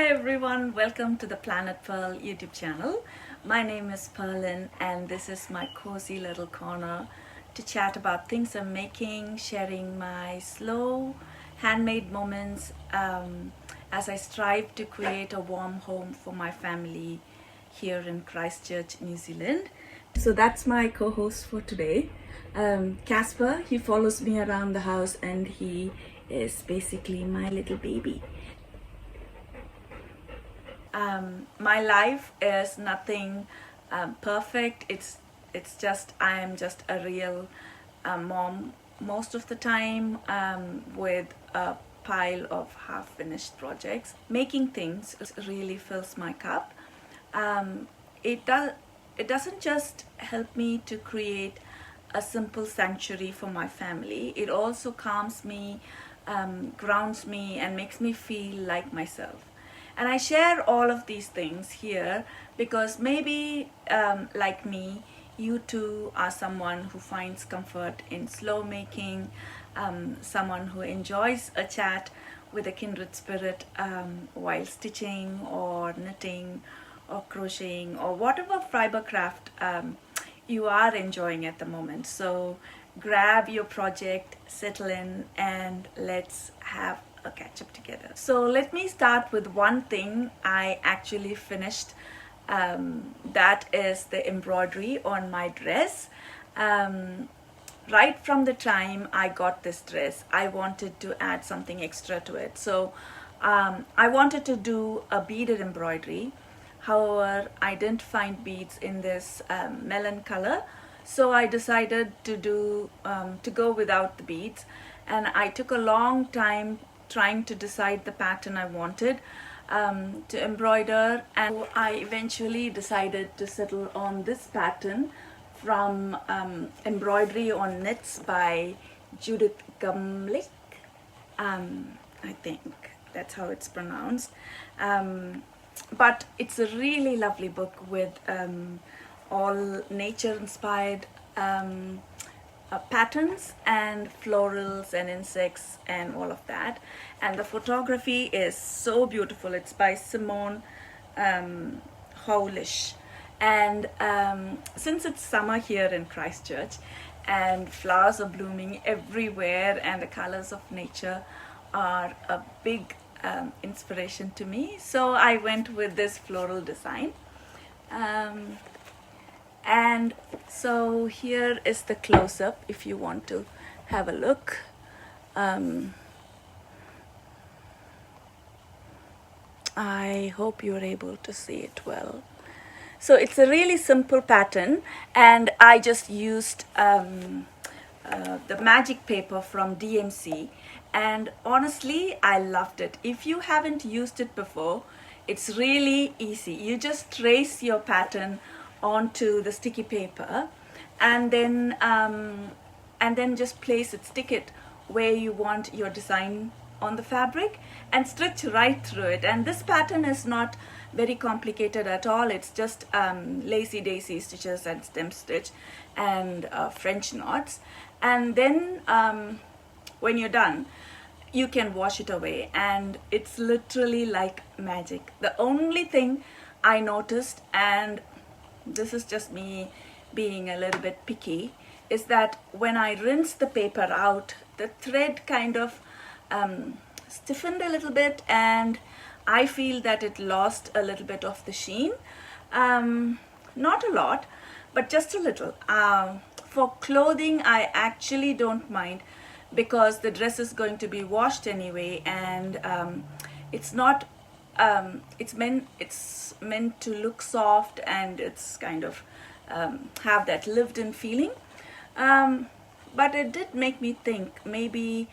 everyone, welcome to the Planet Pearl YouTube channel. My name is Pearlin and this is my cozy little corner to chat about things I'm making, sharing my slow handmade moments as I strive to create a warm home for my family here in Christchurch, New Zealand. So that's my co-host for today, Casper. He follows me around the house and he is basically my little baby. My life is nothing perfect. It's just I am just a real mom most of the time, with a pile of half-finished projects. Making things really fills my cup. It doesn't just help me to create a simple sanctuary for my family. It also calms me, grounds me, and makes me feel like myself. And I share all of these things here because maybe, like me, you too are someone who finds comfort in slow making, someone who enjoys a chat with a kindred spirit while stitching or knitting or crocheting or whatever fiber craft you are enjoying at the moment. So grab your project, settle in, and let's have a catch up together. So let me start with one thing I actually finished. That is the embroidery on my dress. Right from the time I got this dress, I wanted to add something extra to it. So I wanted to do a beaded embroidery. However, I didn't find beads in this melon color, so I decided to go without the beads, and I took a long time trying to decide the pattern I wanted to embroider, and I eventually decided to settle on this pattern from Embroidery on Knits by Judith Gumlick. I think that's how it's pronounced. But it's a really lovely book with all nature inspired patterns and florals and insects and all of that, and the photography is so beautiful. It's by Simone Howlish, and since it's summer here in Christchurch and flowers are blooming everywhere and the colors of nature are a big inspiration to me, so I went with this floral design. And so here is the close-up if you want to have a look. I hope you're able to see it well. So it's a really simple pattern, and I just used the magic paper from DMC, and honestly I loved it. If you haven't used it before, it's really easy. You just trace your pattern onto the sticky paper and then just stick it where you want your design on the fabric and stitch right through it. And this pattern is not very complicated at all. It's just lazy daisy stitches and stem stitch and French knots, and then when you're done you can wash it away, and it's literally like magic. The only thing I noticed, and this is just me being a little bit picky, is that when I rinse the paper out, the thread kind of stiffened a little bit, and I feel that it lost a little bit of the sheen. Not a lot, but just a little. For clothing, I actually don't mind because the dress is going to be washed anyway, and it's not it's meant to look soft, and it's kind of have that lived-in feeling. But it did make me think maybe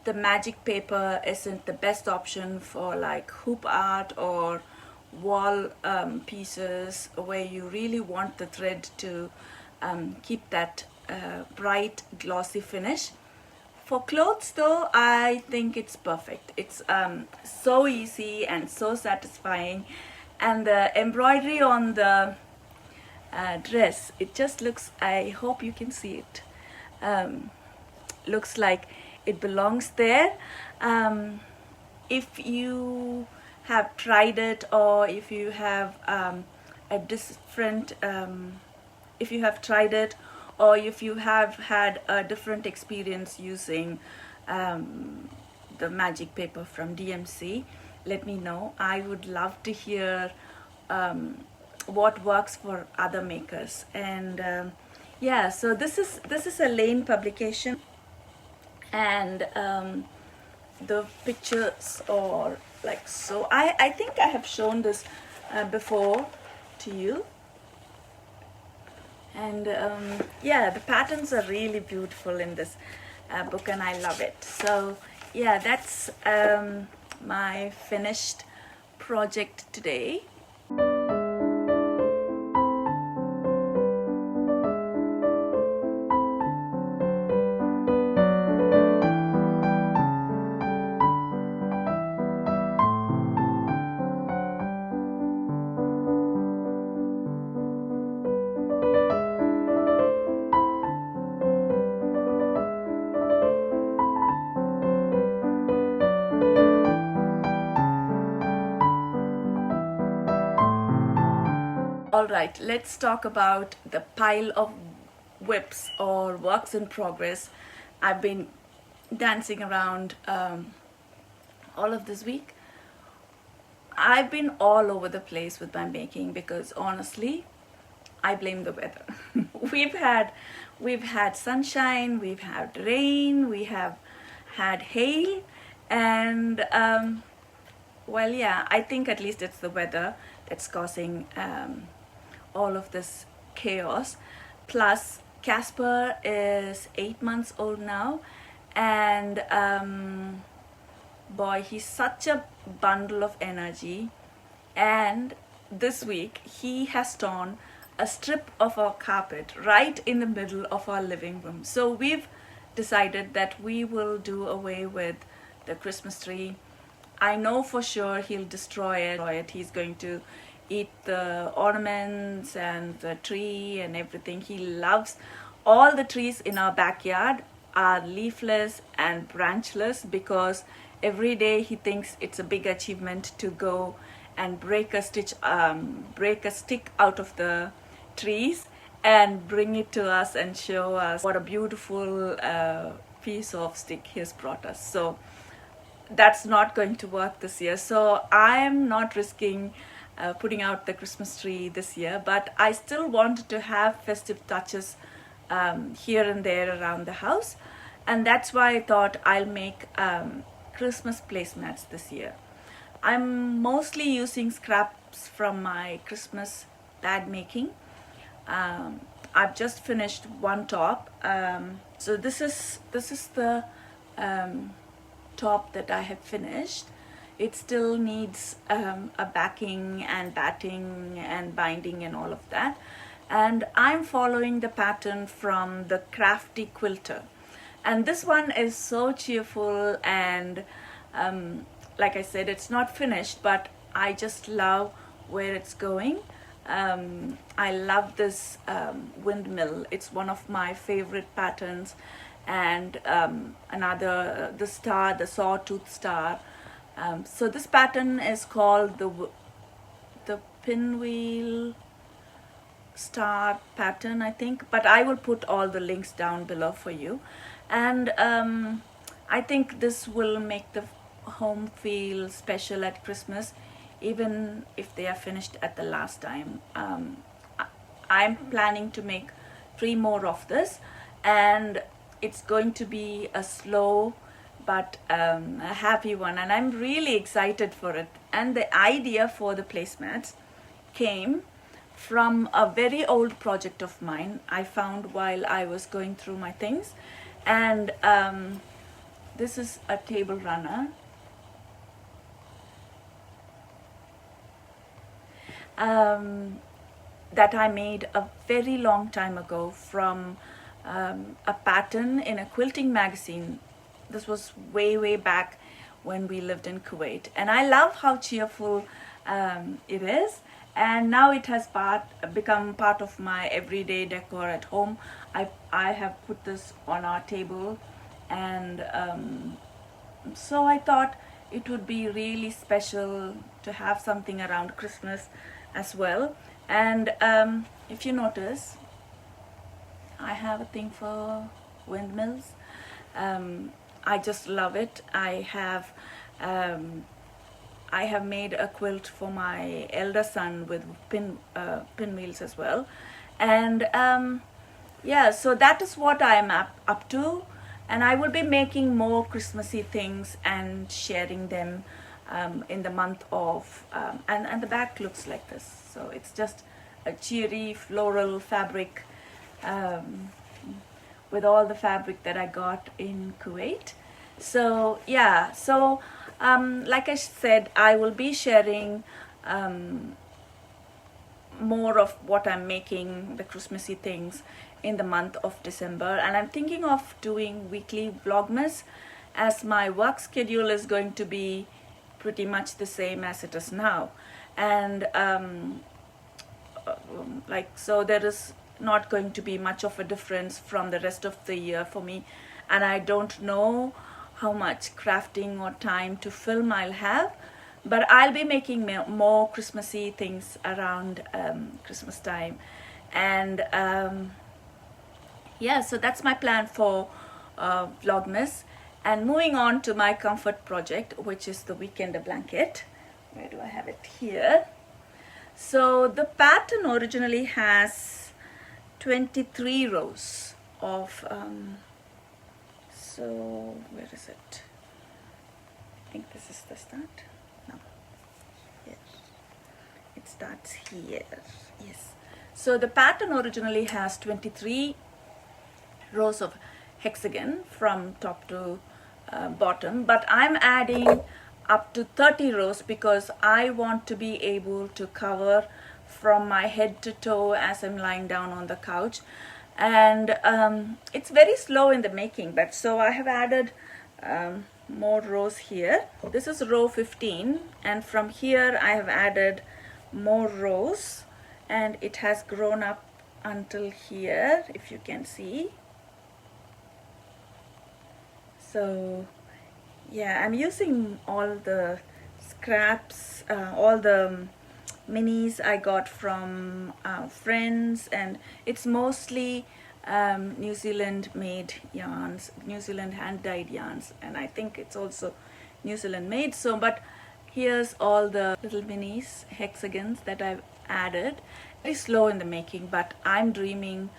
the magic paper isn't the best option for like hoop art or wall pieces where you really want the thread to keep that bright glossy finish. For clothes though, I think it's perfect. It's so easy and so satisfying, and the embroidery on the dress, it just looks, I hope you can see it, looks like it belongs there. If you have tried it, or if you have a different if you have tried it, or if you have had a different experience using the magic paper from DMC, let me know. I would love to hear what works for other makers. And yeah, so this is a Lane publication, and the pictures are like so. I think I have shown this before to you. And yeah, the patterns are really beautiful in this book, and I love it. So yeah, that's my finished project today. Alright, let's talk about the pile of WIPS, or works in progress, I've been dancing around all of this week. I've been all over the place with my making because honestly, I blame the weather. we've had sunshine, we've had rain, we have had hail, and well, yeah, I think at least it's the weather that's causing all of this chaos. Plus, Casper is 8 months old now, and boy, he's such a bundle of energy. And this week he has torn a strip of our carpet right in the middle of our living room. So we've decided that we will do away with the Christmas tree. I know for sure he'll destroy it. He's going to eat the ornaments and the tree and everything. He loves all the trees in our backyard are leafless and branchless, because every day he thinks it's a big achievement to go and break a stick out of the trees and bring it to us and show us what a beautiful piece of stick he has brought us. So that's not going to work this year. So I am not risking putting out the Christmas tree this year, but I still wanted to have festive touches here and there around the house, and that's why I thought I'll make Christmas placemats this year. I'm mostly using scraps from my Christmas bag making. I've just finished one top, so this is the top that I have finished. It still needs a backing and batting and binding and all of that. And I'm following the pattern from the Crafty Quilter. And this one is so cheerful, and like I said, it's not finished, but I just love where it's going. I love this windmill. It's one of my favorite patterns. And another, the star, the sawtooth star. So this pattern is called the pinwheel star pattern, I think, but I will put all the links down below for you. And I think this will make the home feel special at Christmas, even if they are finished at the last time. I'm planning to make 3 more of this, and it's going to be a slow but a happy one, and I'm really excited for it. And the idea for the placemats came from a very old project of mine I found while I was going through my things. And this is a table runner. That I made a very long time ago from a pattern in a quilting magazine. This was way back when we lived in Kuwait, and I love how cheerful it is. And now it has become part of my everyday decor at home. I have put this on our table, and so I thought it would be really special to have something around Christmas as well. And if you notice, I have a thing for windmills. I just love it. I have made a quilt for my elder son with pinwheels as well. And yeah, so that is what I'm up to. And I will be making more Christmassy things and sharing them in the month of, and the back looks like this. So it's just a cheery floral fabric with all the fabric that I got in Kuwait. So yeah, so like I said, I will be sharing more of what I'm making, the Christmassy things, in the month of December. And I'm thinking of doing weekly vlogmas, as my work schedule is going to be pretty much the same as it is now. And so there is not going to be much of a difference from the rest of the year for me. And I don't know how much crafting or time to film I'll have, but I'll be making more Christmassy things around Christmas time. And yeah, so that's my plan for Vlogmas. And moving on to my comfort project, which is the weekender blanket. Where do I have it? Here. So the pattern originally has 23 rows of so where is it? I think this is the start. No, yes, it starts here. Yes, so the pattern originally has 23 rows of hexagon from top to bottom, but I'm adding up to 30 rows because I want to be able to cover from my head to toe as I'm lying down on the couch. And it's very slow in the making, but so I have added more rows here. This is row 15, and from here I have added more rows, and it has grown up until here, if you can see. So yeah, I'm using all the scraps, all the minis I got from friends, and it's mostly New Zealand made yarns, New Zealand hand dyed yarns, and I think it's also New Zealand made. So but here's all the little minis, hexagons that I've added. Very slow in the making, but I'm dreaming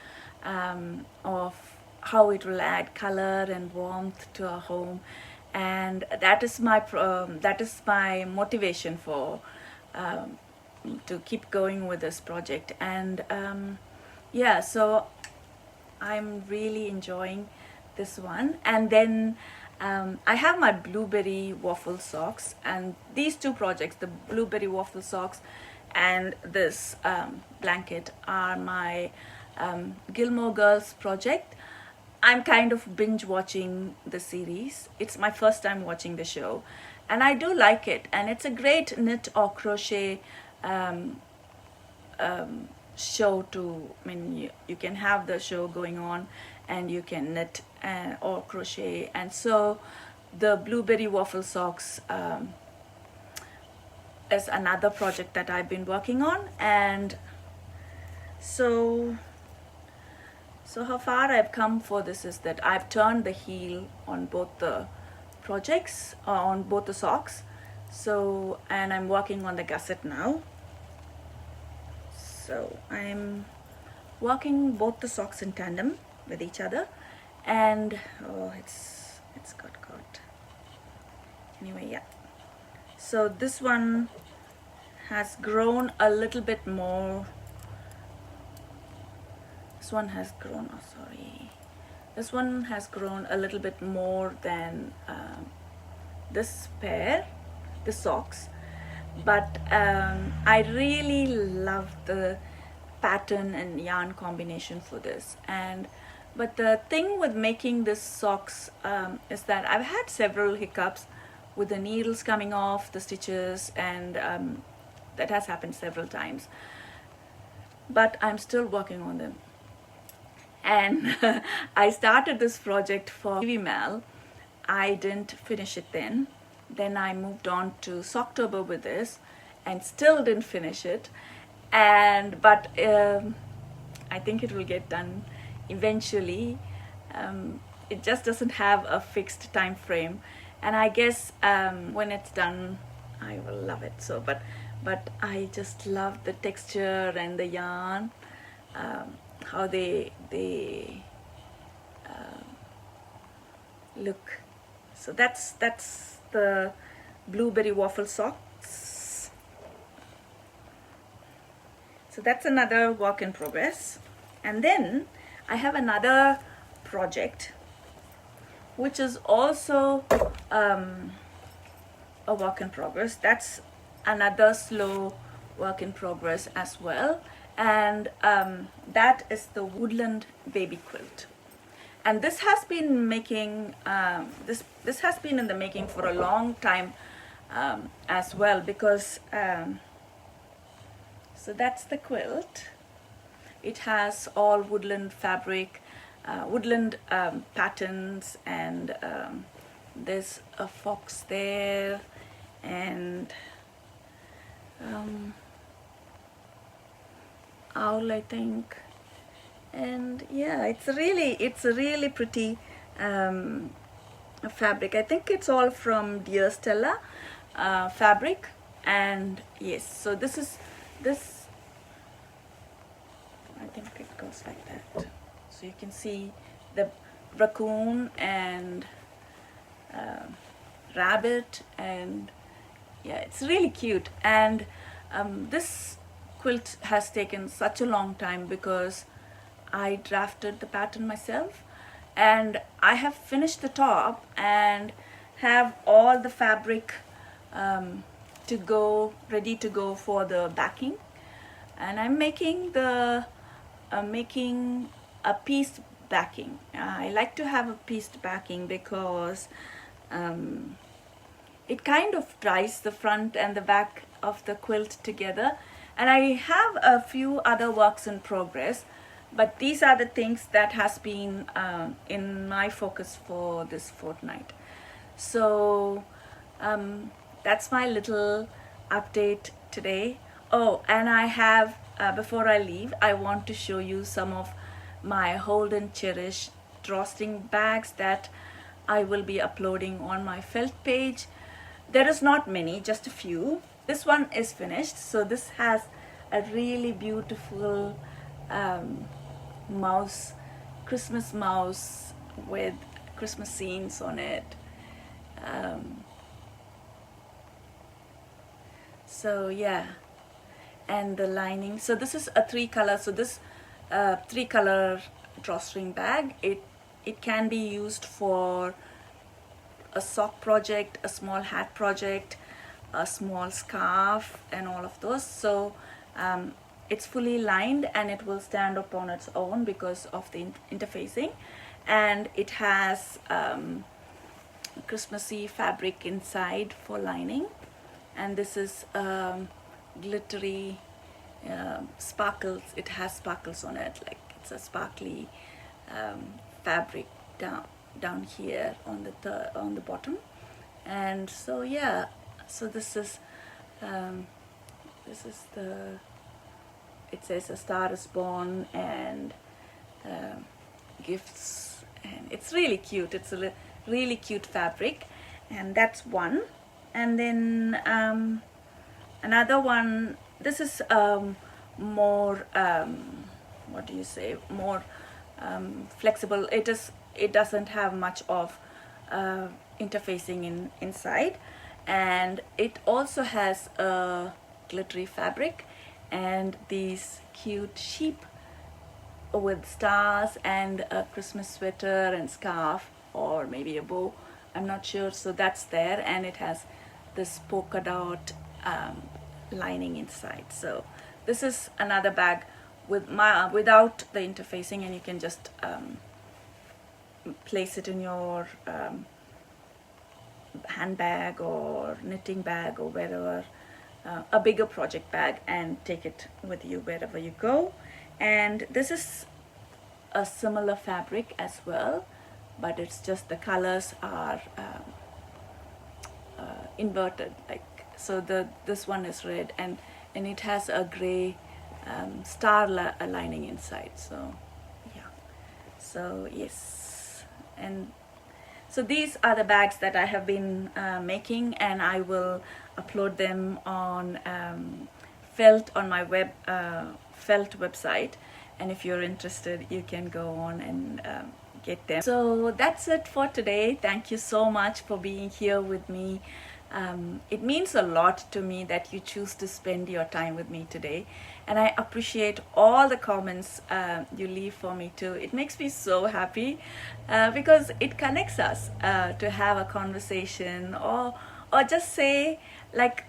of how it will add color and warmth to our home, and that is my motivation for to keep going with this project. And yeah, so I'm really enjoying this one. And then I have my blueberry waffle socks, and these two projects, the blueberry waffle socks and this blanket, are my Gilmore Girls project. I'm kind of binge watching the series. It's my first time watching the show, and I do like it. And it's a great knit or crochet show to, I mean, you can have the show going on and you can knit or crochet. And so the blueberry waffle socks is another project that I've been working on. And so how far I've come for this is that I've turned the heel on both the projects, on both the socks. So, and I'm working on the gusset now. So I'm working both the socks in tandem with each other, and oh, it's got caught. Anyway, yeah. So this one has grown a little bit more. This one has grown, oh sorry. This one has grown a little bit more than this pair, the socks. But I really love the pattern and yarn combination for this. But the thing with making this socks is that I've had several hiccups with the needles coming off the stitches, and that has happened several times. But I'm still working on them. And I started this project for TV Mal. I didn't finish it then. then I moved on to Socktober with this and still didn't finish it. But I think it will get done eventually. It just doesn't have a fixed time frame, and I guess when it's done I will love it. So but I just love the texture and the yarn, how they look. So that's the blueberry waffle socks. So that's another work in progress. And then I have another project which is also a work in progress. That's another slow work in progress as well, and that is the woodland baby quilt. And this has been making this has been in the making for a long time as well, because so that's the quilt. It has all woodland fabric, woodland patterns, and there's a fox there, and owl, I think. And yeah, it's a really pretty fabric. I think it's all from Dear Stella fabric. And yes, so this I think it goes like that. So you can see the raccoon and rabbit, and yeah, it's really cute. And this quilt has taken such a long time because I drafted the pattern myself, and I have finished the top and have all the fabric ready to go for the backing. And I'm making making a pieced backing. I like to have a pieced backing because it kind of ties the front and the back of the quilt together. And I have a few other works in progress, but these are the things that has been in my focus for this fortnight. So that's my little update today. Oh, and I have before I leave, I want to show you some of my hold and cherish drawstring bags that I will be uploading on my felt page. There is not many, just a few. This one is finished. So this has a really beautiful mouse, Christmas mouse with Christmas scenes on it. So yeah, and the lining. So this is a 3-color. So this 3-color drawstring bag. It can be used for a sock project, a small hat project, a small scarf, and all of those. So it's fully lined and it will stand up on its own because of the interfacing, and it has Christmassy fabric inside for lining. And this is glittery sparkles. It has sparkles on it, like it's a sparkly fabric down here on the bottom. And so yeah, so this is the, it says A Star Is Born and gifts, and it's really cute. It's a really cute fabric, and that's one. And then another one, this is more what do you say, more flexible. It doesn't have much of interfacing inside, and it also has a glittery fabric and these cute sheep with stars and a Christmas sweater and scarf, or maybe a bow, I'm not sure. So that's there, and it has this polka dot lining inside. So this is another bag without the interfacing, and you can just place it in your handbag or knitting bag or wherever, a bigger project bag, and take it with you wherever you go. And this is a similar fabric as well, but it's just the colors are inverted, like, so this one is red, and it has a gray star lining inside. So yeah, so yes, and so these are the bags that I have been making, and I will upload them on Felt on my Felt website, and if you're interested you can go on and get them. So that's it for today. Thank you so much for being here with me. It means a lot to me that you choose to spend your time with me today, and I appreciate all the comments you leave for me too. It makes me so happy because it connects us to have a conversation, or just say, like,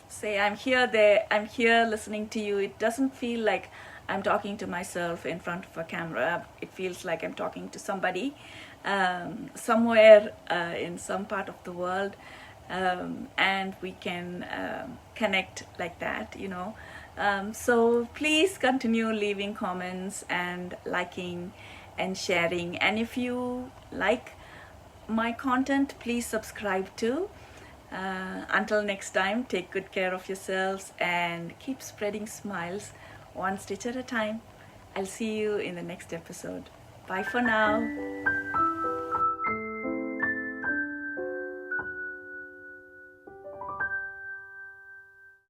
say I'm here listening to you. It doesn't feel like I'm talking to myself in front of a camera. It feels like I'm talking to somebody somewhere in some part of the world, and we can connect like that, you know. So please continue leaving comments and liking and sharing, and if you like my content, please subscribe too. Until next time, take good care of yourselves and keep spreading smiles one stitch at a time. I'll see you in the next episode. Bye for now.